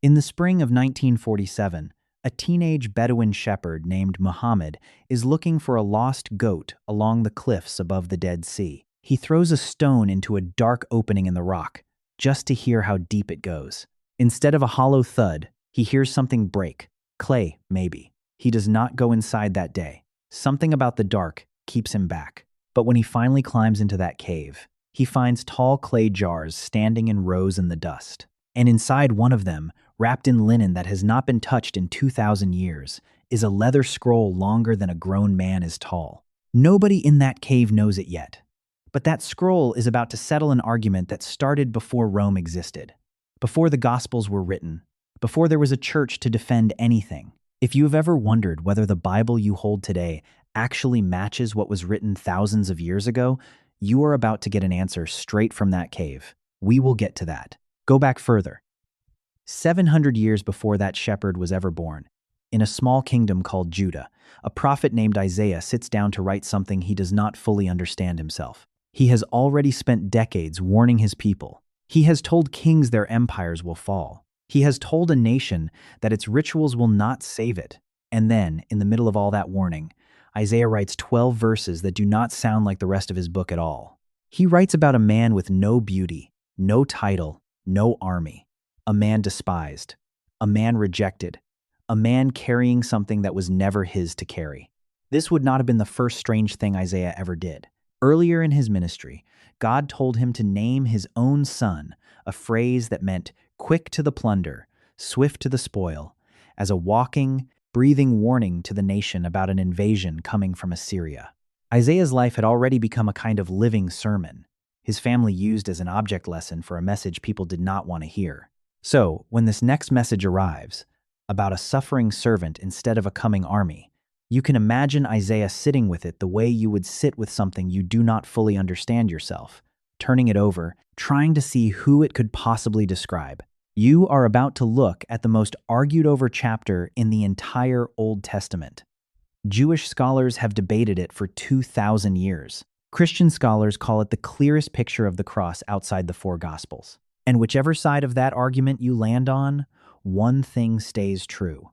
In the spring of 1947, a teenage Bedouin shepherd named Muhammad is looking for a lost goat along the cliffs above the Dead Sea. He throws a stone into a dark opening in the rock, just to hear how deep it goes. Instead of a hollow thud, he hears something break. Clay, maybe. He does not go inside that day. Something about the dark keeps him back. But when he finally climbs into that cave, he finds tall clay jars standing in rows in the dust. And inside one of them, wrapped in linen that has not been touched in 2,000 years, is a leather scroll longer than a grown man is tall. Nobody in that cave knows it yet. But that scroll is about to settle an argument that started before Rome existed, before the Gospels were written, before there was a church to defend anything. If you have ever wondered whether the Bible you hold today actually matches what was written thousands of years ago, you are about to get an answer straight from that cave. We will get to that. Go back further. 700 years before that shepherd was ever born, in a small kingdom called Judah, a prophet named Isaiah sits down to write something he does not fully understand himself. He has already spent decades warning his people. He has told kings their empires will fall. He has told a nation that its rituals will not save it. And then, in the middle of all that warning, Isaiah writes 12 verses that do not sound like the rest of his book at all. He writes about a man with no beauty, no title, no army, a man despised, a man rejected, a man carrying something that was never his to carry. This would not have been the first strange thing Isaiah ever did. Earlier in his ministry, God told him to name his own son, a phrase that meant quick to the plunder, swift to the spoil, as a walking, breathing warning to the nation about an invasion coming from Assyria. Isaiah's life had already become a kind of living sermon, his family used as an object lesson for a message people did not want to hear. So, when this next message arrives, about a suffering servant instead of a coming army, you can imagine Isaiah sitting with it the way you would sit with something you do not fully understand yourself, turning it over, trying to see who it could possibly describe. You are about to look at the most argued-over chapter in the entire Old Testament. Jewish scholars have debated it for 2,000 years. Christian scholars call it the clearest picture of the cross outside the four Gospels. And whichever side of that argument you land on, one thing stays true.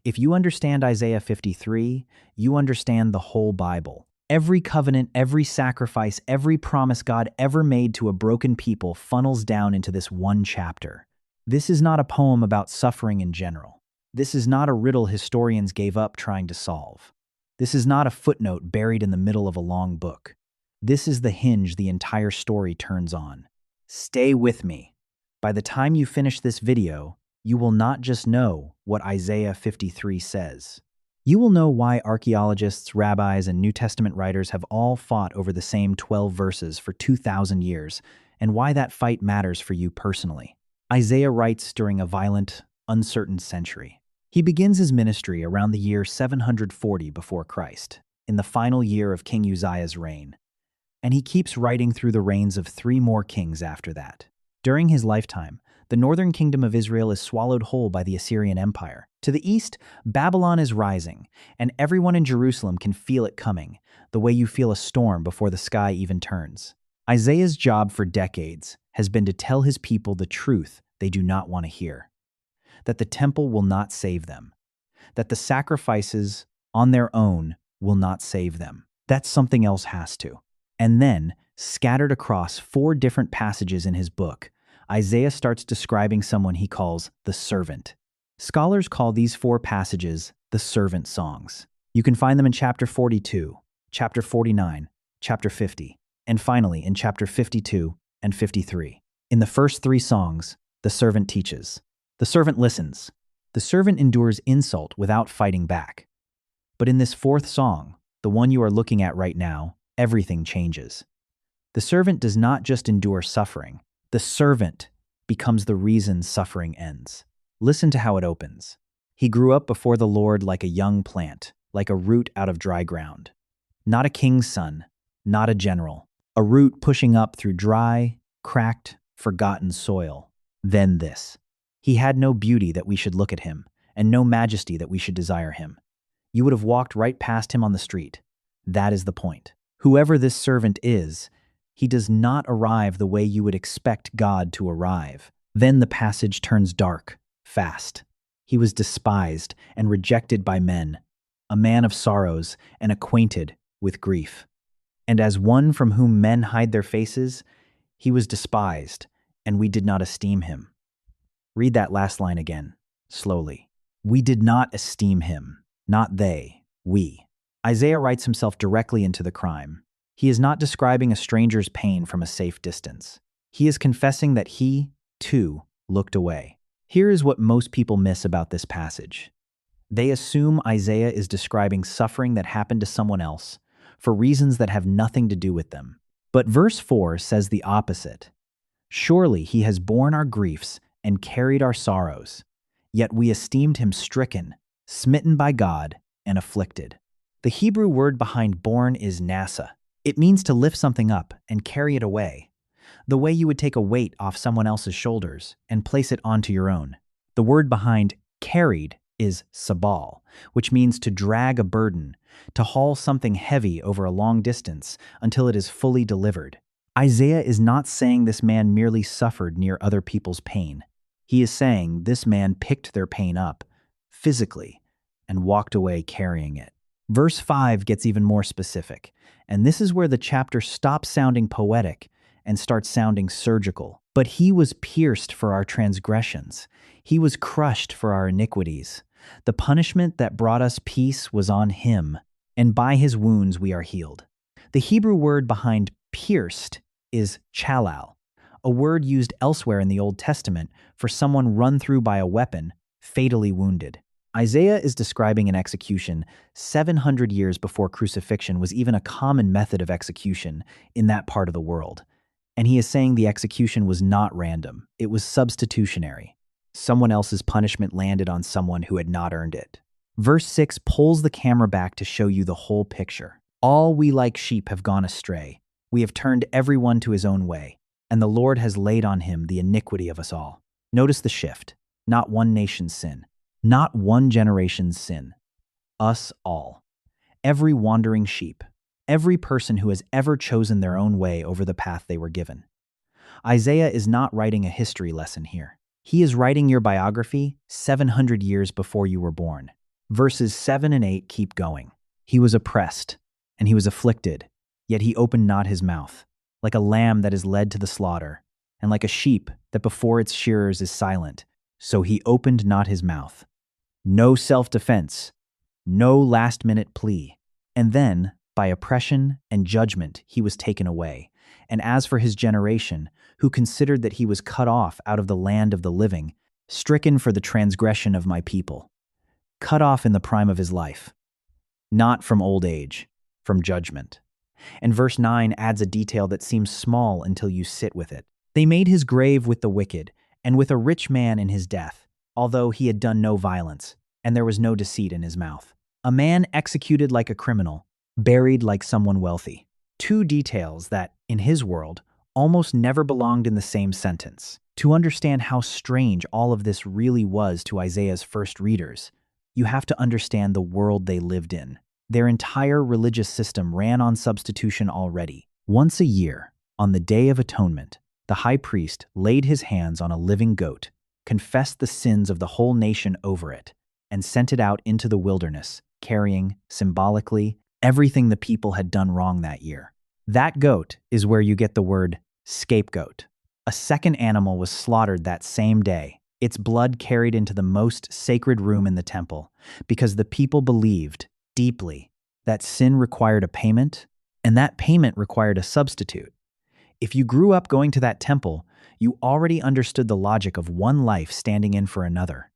If you understand Isaiah 53, you understand the whole Bible. Every covenant, every sacrifice, every promise God ever made to a broken people funnels down into this one chapter. This is not a poem about suffering in general. This is not a riddle historians gave up trying to solve. This is not a footnote buried in the middle of a long book. This is the hinge the entire story turns on. Stay with me. By the time you finish this video, you will not just know what Isaiah 53 says. You will know why archaeologists, rabbis, and New Testament writers have all fought over the same 12 verses for 2,000 years, and why that fight matters for you personally. Isaiah writes during a violent, uncertain century. He begins his ministry around the year 740 before Christ, in the final year of King Uzziah's reign. And he keeps writing through the reigns of 3 more kings after that. During his lifetime, the northern kingdom of Israel is swallowed whole by the Assyrian Empire. To the east, Babylon is rising, and everyone in Jerusalem can feel it coming, the way you feel a storm before the sky even turns. Isaiah's job for decades has been to tell his people the truth they do not want to hear. That the temple will not save them. That the sacrifices on their own will not save them. That something else has to. And then, scattered across 4 different passages in his book, Isaiah starts describing someone he calls the servant. Scholars call these 4 passages the servant songs. You can find them in chapter 42, chapter 49, chapter 50, and finally in chapter 52 and 53. In the first 3 songs, the servant teaches. The servant listens. The servant endures insult without fighting back. But in this 4th song, the one you are looking at right now, everything changes. The servant does not just endure suffering. The servant becomes the reason suffering ends. Listen to how it opens. He grew up before the Lord like a young plant, like a root out of dry ground. Not a king's son, not a general. A root pushing up through dry, cracked, forgotten soil. Then this. He had no beauty that we should look at him, and no majesty that we should desire him. You would have walked right past him on the street. That is the point. Whoever this servant is, he does not arrive the way you would expect God to arrive. Then the passage turns dark. fast. He was despised and rejected by men, a man of sorrows and acquainted with grief. And as one from whom men hide their faces, he was despised, and we did not esteem him. Read that last line again, slowly. We did not esteem him, not they, we. Isaiah writes himself directly into the crime. He is not describing a stranger's pain from a safe distance. He is confessing that he, too, looked away. Here is what most people miss about this passage. They assume Isaiah is describing suffering that happened to someone else for reasons that have nothing to do with them. But verse 4 says the opposite. Surely he has borne our griefs and carried our sorrows, yet we esteemed him stricken, smitten by God, and afflicted. The Hebrew word behind borne is nasa. It means to lift something up and carry it away, the way you would take a weight off someone else's shoulders and place it onto your own. The word behind carried is sabal, which means to drag a burden, to haul something heavy over a long distance until it is fully delivered. Isaiah is not saying this man merely suffered near other people's pain. He is saying this man picked their pain up, physically, and walked away carrying it. Verse 5 gets even more specific, and this is where the chapter stops sounding poetic and starts sounding surgical. But he was pierced for our transgressions. He was crushed for our iniquities. The punishment that brought us peace was on him, and by his wounds we are healed. The Hebrew word behind pierced is chalal, a word used elsewhere in the Old Testament for someone run through by a weapon, fatally wounded. Isaiah is describing an execution 700 years before crucifixion was even a common method of execution in that part of the world. And he is saying the execution was not random, it was substitutionary. Someone else's punishment landed on someone who had not earned it. Verse 6 pulls the camera back to show you the whole picture. All we like sheep have gone astray. We have turned everyone to his own way, and the Lord has laid on him the iniquity of us all. Notice the shift. Not one nation's sin. Not one generation's sin. Us all. Every wandering sheep. Every person who has ever chosen their own way over the path they were given. Isaiah is not writing a history lesson here. He is writing your biography 700 years before you were born. Verses 7 and 8 keep going. He was oppressed, and he was afflicted, yet he opened not his mouth, like a lamb that is led to the slaughter, and like a sheep that before its shearers is silent, so he opened not his mouth. No self-defense, no last-minute plea. And then, by oppression and judgment, he was taken away. And as for his generation, who considered that he was cut off out of the land of the living, stricken for the transgression of my people, cut off in the prime of his life, not from old age, from judgment. And verse 9 adds a detail that seems small until you sit with it. They made his grave with the wicked, and with a rich man in his death, although he had done no violence, and there was no deceit in his mouth. A man executed like a criminal, buried like someone wealthy. Two details that, in his world, almost never belonged in the same sentence. To understand how strange all of this really was to Isaiah's first readers, you have to understand the world they lived in. Their entire religious system ran on substitution already. Once a year, on the Day of Atonement, the high priest laid his hands on a living goat, confessed the sins of the whole nation over it, and sent it out into the wilderness, carrying, symbolically, everything the people had done wrong that year. That goat is where you get the word scapegoat. A second animal was slaughtered that same day, its blood carried into the most sacred room in the temple, because the people believed, deeply, that sin required a payment, and that payment required a substitute. If you grew up going to that temple, you already understood the logic of one life standing in for another.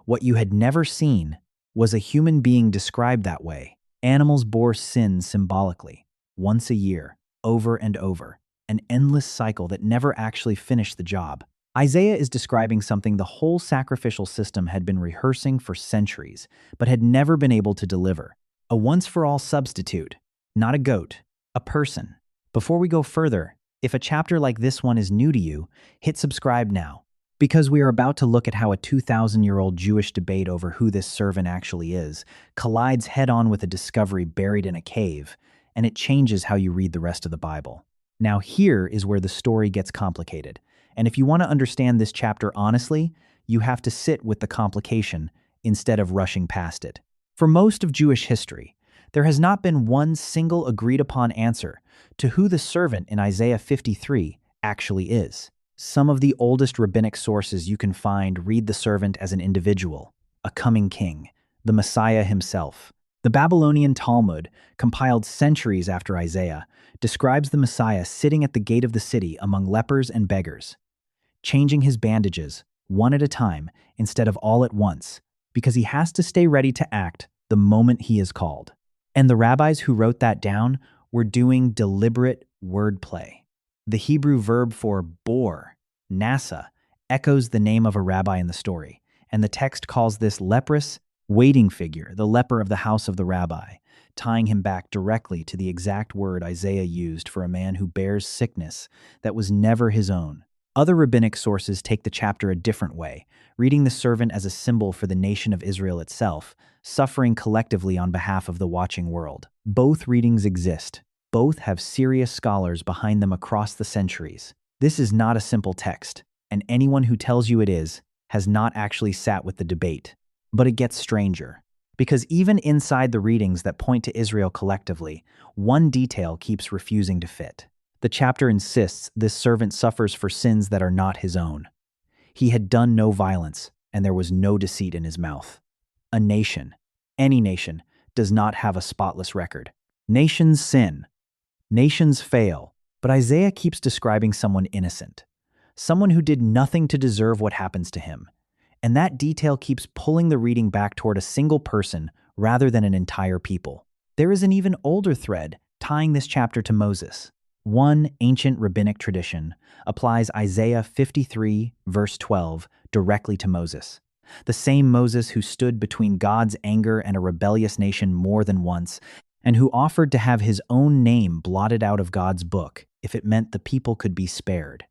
What you had never seen was a human being described that way. Animals bore sin symbolically, once a year, over and over, an endless cycle that never actually finished the job. Isaiah is describing something the whole sacrificial system had been rehearsing for centuries, but had never been able to deliver. A once-for-all substitute, not a goat, a person. Before we go further, if a chapter like this one is new to you, hit subscribe now, because we are about to look at how a 2,000-year-old Jewish debate over who this servant actually is collides head-on with a discovery buried in a cave, and it changes how you read the rest of the Bible. Now here is where the story gets complicated. And if you want to understand this chapter honestly, You have to sit with the complication instead of rushing past it. For most of Jewish history, there has not been one single agreed-upon answer to who the servant in Isaiah 53 actually is. Some of the oldest rabbinic sources you can find read the servant as an individual, a coming king, the Messiah himself. The Babylonian Talmud, compiled centuries after Isaiah, describes the Messiah sitting at the gate of the city among lepers and beggars, changing his bandages one at a time instead of all at once, because he has to stay ready to act the moment he is called. And the rabbis who wrote that down were doing deliberate wordplay. The Hebrew verb for bor, nasa, echoes the name of a rabbi in the story, and the text calls this leprous waiting figure the leper of the house of the rabbi, tying him back directly to the exact word Isaiah used for a man who bears sickness that was never his own. Other rabbinic sources take the chapter a different way, reading the servant as a symbol for the nation of Israel itself, suffering collectively on behalf of the watching world. Both readings exist. Both have serious scholars behind them across the centuries. This is not a simple text, and anyone who tells you it is has not actually sat with the debate. But it gets stranger, because even inside the readings that point to Israel collectively, one detail keeps refusing to fit. The chapter insists this servant suffers for sins that are not his own. He had done no violence, and there was no deceit in his mouth. A nation, any nation, does not have a spotless record. Nations sin. Nations fail. But Isaiah keeps describing someone innocent, someone who did nothing to deserve what happens to him. And that detail keeps pulling the reading back toward a single person rather than an entire people. There is an even older thread tying this chapter to Moses. One ancient rabbinic tradition applies Isaiah 53, verse 12, directly to Moses. The same Moses who stood between God's anger and a rebellious nation more than once, and who offered to have his own name blotted out of God's book if it meant the people could be spared.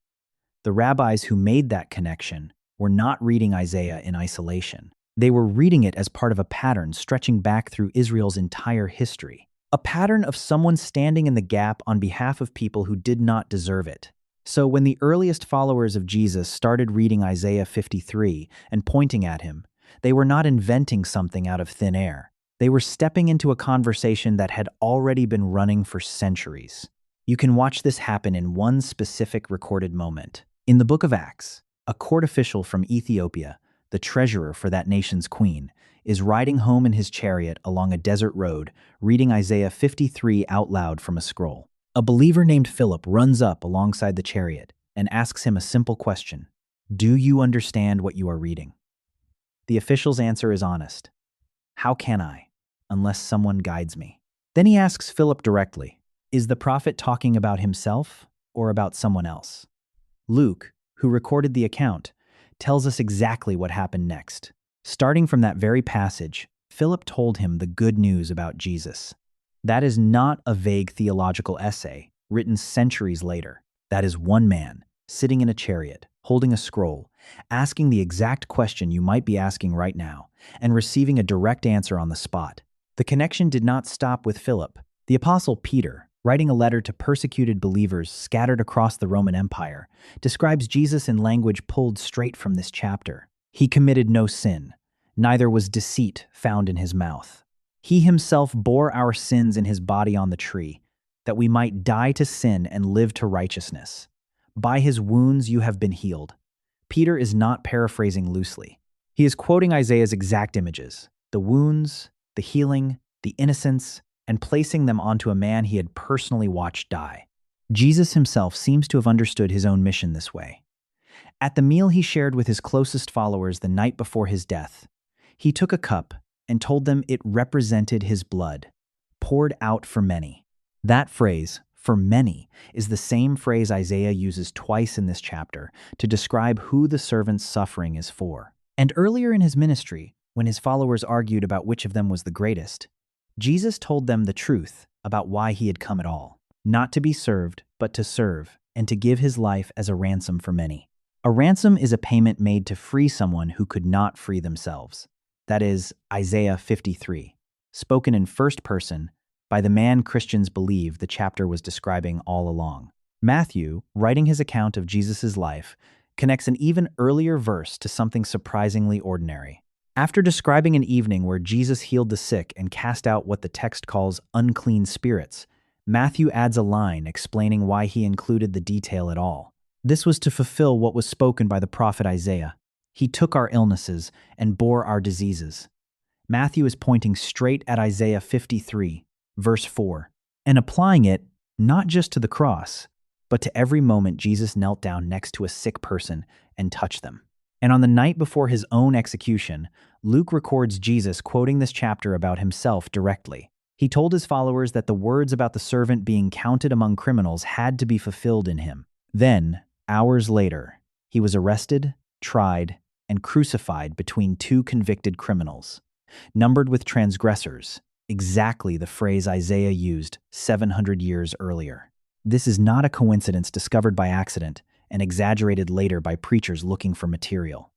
The rabbis who made that connection were not reading Isaiah in isolation. They were reading it as part of a pattern stretching back through Israel's entire history. A pattern of someone standing in the gap on behalf of people who did not deserve it. So when the earliest followers of Jesus started reading Isaiah 53 and pointing at him, they were not inventing something out of thin air. They were stepping into a conversation that had already been running for centuries. You can watch this happen in one specific recorded moment. In the book of Acts, a court official from Ethiopia, the treasurer for that nation's queen, is riding home in his chariot along a desert road, reading Isaiah 53 out loud from a scroll. A believer named Philip runs up alongside the chariot and asks him a simple question: "Do you understand what you are reading?" The official's answer is honest. "How can I, unless someone guides me?" Then he asks Philip directly, is the prophet talking about himself or about someone else? Luke, who recorded the account, tells us exactly what happened next. Starting from that very passage, Philip told him the good news about Jesus. That is not a vague theological essay written centuries later. That is one man, sitting in a chariot, holding a scroll, asking the exact question you might be asking right now, and receiving a direct answer on the spot. The connection did not stop with Philip. The Apostle Peter, writing a letter to persecuted believers scattered across the Roman Empire, describes Jesus in language pulled straight from this chapter. He committed no sin, neither was deceit found in his mouth. He himself bore our sins in his body on the tree, that we might die to sin and live to righteousness. By his wounds you have been healed. Peter is not paraphrasing loosely. He is quoting Isaiah's exact images: the wounds, the healing, the innocence, and placing them onto a man he had personally watched die. Jesus himself seems to have understood his own mission this way. At the meal he shared with his closest followers the night before his death, he took a cup and told them it represented his blood, poured out for many. That phrase, for many, is the same phrase Isaiah uses twice in this chapter to describe who the servant's suffering is for. And earlier in his ministry, when his followers argued about which of them was the greatest, Jesus told them the truth about why he had come at all: not to be served, but to serve, and to give his life as a ransom for many. A ransom is a payment made to free someone who could not free themselves. That is Isaiah 53, spoken in first person by the man Christians believe the chapter was describing all along. Matthew, writing his account of Jesus' life, connects an even earlier verse to something surprisingly ordinary. After describing an evening where Jesus healed the sick and cast out what the text calls unclean spirits, Matthew adds a line explaining why he included the detail at all. This was to fulfill what was spoken by the prophet Isaiah. He took our illnesses and bore our diseases. Matthew is pointing straight at Isaiah 53, verse 4, and applying it not just to the cross, but to every moment Jesus knelt down next to a sick person and touched them. And on the night before his own execution, Luke records Jesus quoting this chapter about himself directly. He told his followers that the words about the servant being counted among criminals had to be fulfilled in him. Then, hours later, he was arrested, tried, and crucified between two convicted criminals, numbered with transgressors, exactly the phrase Isaiah used 700 years earlier. This is not a coincidence discovered by accident and exaggerated later by preachers looking for material.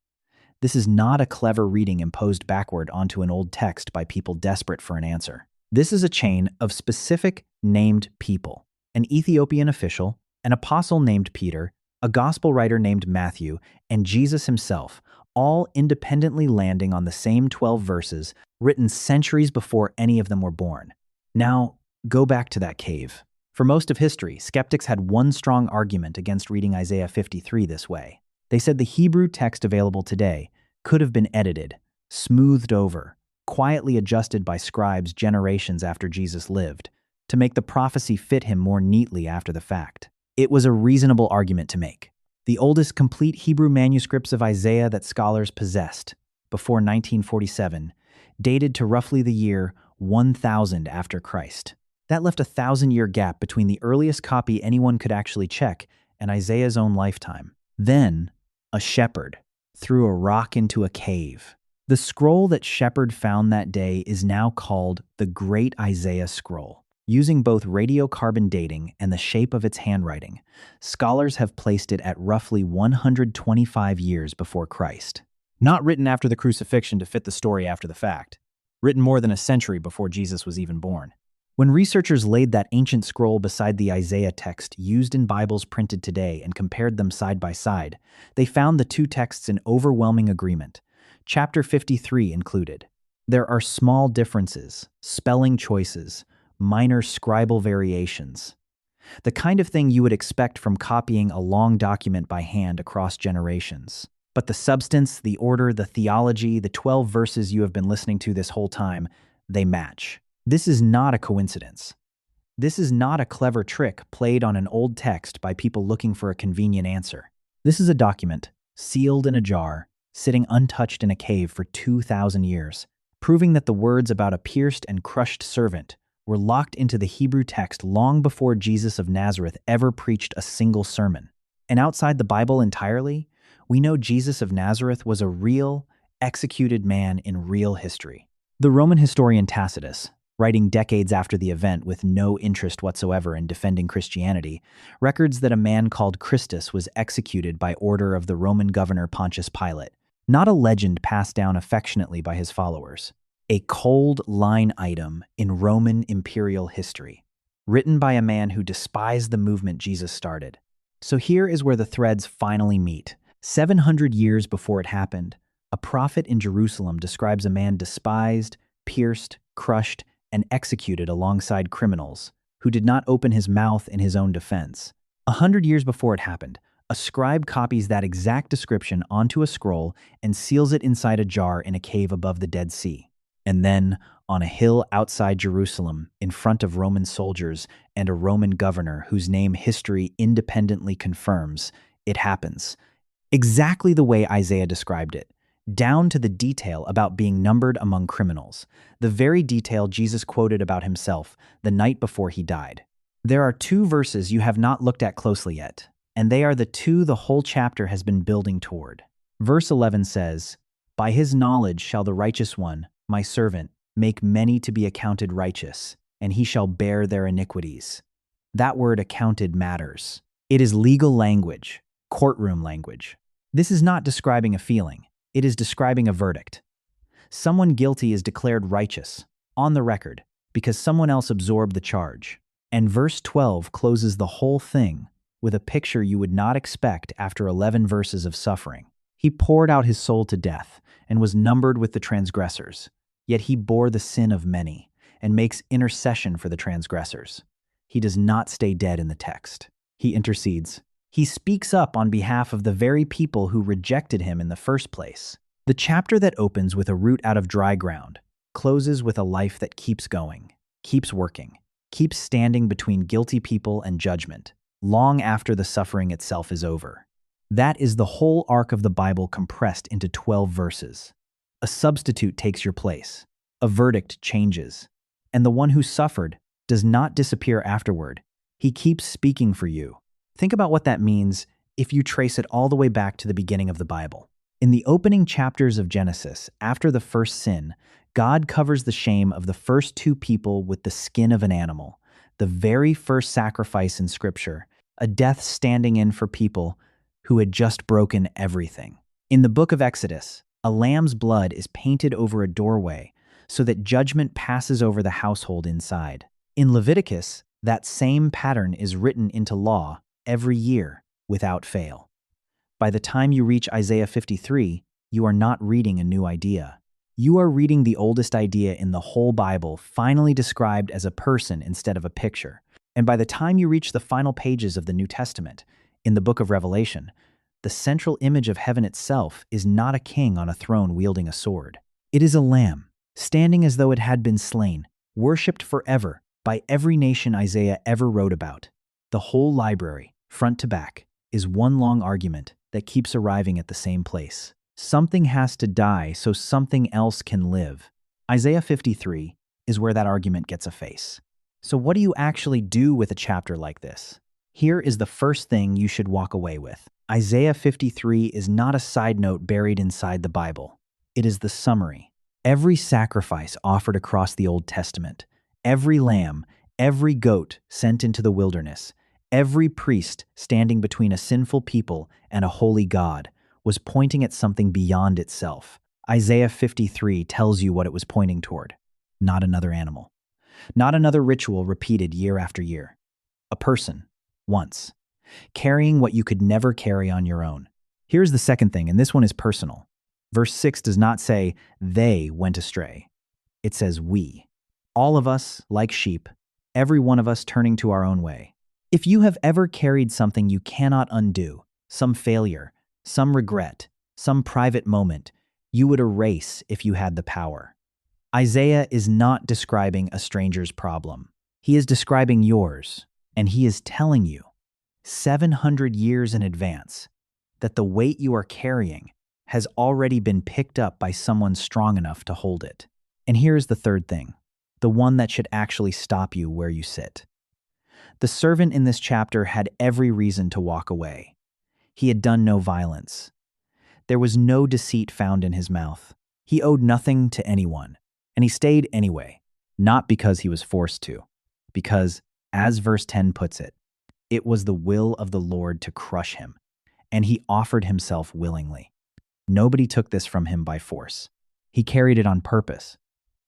This is not a clever reading imposed backward onto an old text by people desperate for an answer. This is a chain of specific named people: an Ethiopian official, an apostle named Peter, a gospel writer named Matthew, and Jesus himself, all independently landing on the same 12 verses written centuries before any of them were born. Now, go back to that cave. For most of history, skeptics had one strong argument against reading Isaiah 53 this way. They said the Hebrew text available today could have been edited, smoothed over, quietly adjusted by scribes generations after Jesus lived, to make the prophecy fit him more neatly after the fact. It was a reasonable argument to make. The oldest complete Hebrew manuscripts of Isaiah that scholars possessed, before 1947, dated to roughly the year 1000 after Christ. That left a 1,000-year gap between the earliest copy anyone could actually check and Isaiah's own lifetime. Then, a shepherd threw a rock into a cave. The scroll that Shepherd found that day is now called the Great Isaiah Scroll. Using both radiocarbon dating and the shape of its handwriting, scholars have placed it at roughly 125 years before Christ. Not written after the crucifixion to fit the story after the fact. Written more than a century before Jesus was even born. When researchers laid that ancient scroll beside the Isaiah text used in Bibles printed today and compared them side by side, they found the two texts in overwhelming agreement, chapter 53 included. There are small differences, spelling choices, minor scribal variations. The kind of thing you would expect from copying a long document by hand across generations. But the substance, the order, the theology, the 12 verses you have been listening to this whole time, they match. This is not a coincidence. This is not a clever trick played on an old text by people looking for a convenient answer. This is a document, sealed in a jar, sitting untouched in a cave for 2,000 years, proving that the words about a pierced and crushed servant were locked into the Hebrew text long before Jesus of Nazareth ever preached a single sermon. And outside the Bible entirely, we know Jesus of Nazareth was a real, executed man in real history. The Roman historian Tacitus, writing decades after the event with no interest whatsoever in defending Christianity, records that a man called Christus was executed by order of the Roman governor Pontius Pilate, not a legend passed down affectionately by his followers. A cold line item in Roman imperial history, written by a man who despised the movement Jesus started. So here is where the threads finally meet. 700 years before it happened, a prophet in Jerusalem describes a man despised, pierced, crushed, and executed alongside criminals who did not open his mouth in his own defense. 100 years before it happened, a scribe copies that exact description onto a scroll and seals it inside a jar in a cave above the Dead Sea. And then, on a hill outside Jerusalem, in front of Roman soldiers and a Roman governor whose name history independently confirms, it happens. Exactly the way Isaiah described it, down to the detail about being numbered among criminals, the very detail Jesus quoted about himself the night before he died. There are two verses you have not looked at closely yet, and they are the two the whole chapter has been building toward. Verse 11 says, "By his knowledge shall the righteous one, my servant, make many to be accounted righteous, and he shall bear their iniquities." That word accounted matters. It is legal language, courtroom language. This is not describing a feeling. It is describing a verdict. Someone guilty is declared righteous, on the record, because someone else absorbed the charge. And verse 12 closes the whole thing with a picture you would not expect after 11 verses of suffering. He poured out his soul to death and was numbered with the transgressors. Yet he bore the sin of many and makes intercession for the transgressors. He does not stay dead in the text. He intercedes. He speaks up on behalf of the very people who rejected him in the first place. The chapter that opens with a root out of dry ground closes with a life that keeps going, keeps working, keeps standing between guilty people and judgment, long after the suffering itself is over. That is the whole arc of the Bible compressed into 12 verses. A substitute takes your place. A verdict changes. And the one who suffered does not disappear afterward. He keeps speaking for you. Think about what that means if you trace it all the way back to the beginning of the Bible. In the opening chapters of Genesis, after the first sin, God covers the shame of the first two people with the skin of an animal, the very first sacrifice in Scripture, a death standing in for people who had just broken everything. In the book of Exodus, a lamb's blood is painted over a doorway so that judgment passes over the household inside. In Leviticus, that same pattern is written into law every year without fail. By the time you reach Isaiah 53, you are not reading a new idea. You are reading the oldest idea in the whole Bible, finally described as a person instead of a picture. And by the time you reach the final pages of the New Testament, in the book of Revelation, the central image of heaven itself is not a king on a throne wielding a sword. It is a lamb, standing as though it had been slain, worshipped forever by every nation Isaiah ever wrote about. The whole library, front to back, is one long argument that keeps arriving at the same place. Something has to die so something else can live. Isaiah 53 is where that argument gets a face. So what do you actually do with a chapter like this? Here is the first thing you should walk away with. Isaiah 53 is not a side note buried inside the Bible. It is the summary. Every sacrifice offered across the Old Testament, every lamb, every goat sent into the wilderness, every priest standing between a sinful people and a holy God was pointing at something beyond itself. Isaiah 53 tells you what it was pointing toward. Not another animal. Not another ritual repeated year after year. A person, once, carrying what you could never carry on your own. Here's the second thing, and this one is personal. Verse 6 does not say, they went astray. It says we. All of us, like sheep, every one of us turning to our own way. If you have ever carried something you cannot undo, some failure, some regret, some private moment, you would erase if you had the power. Isaiah is not describing a stranger's problem. He is describing yours, and he is telling you, 700 years in advance, that the weight you are carrying has already been picked up by someone strong enough to hold it. And here's the third thing, the one that should actually stop you where you sit. The servant in this chapter had every reason to walk away. He had done no violence. There was no deceit found in his mouth. He owed nothing to anyone, and he stayed anyway, not because he was forced to, because, as verse 10 puts it, it was the will of the Lord to crush him, and he offered himself willingly. Nobody took this from him by force. He carried it on purpose.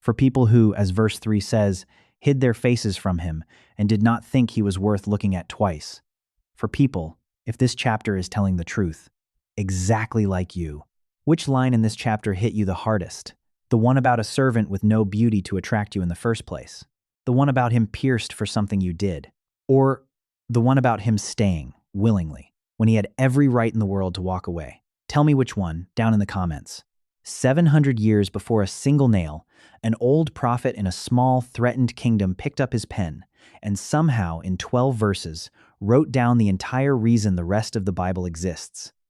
For people who, as verse 3 says, hid their faces from him and did not think he was worth looking at twice. For people, if this chapter is telling the truth, exactly like you. Which line in this chapter hit you the hardest? The one about a servant with no beauty to attract you in the first place? The one about him pierced for something you did? Or the one about him staying, willingly, when he had every right in the world to walk away? Tell me which one, down in the comments. 700 years before a single nail, an old prophet in a small, threatened kingdom picked up his pen and somehow, in 12 verses, wrote down the entire reason the rest of the Bible exists.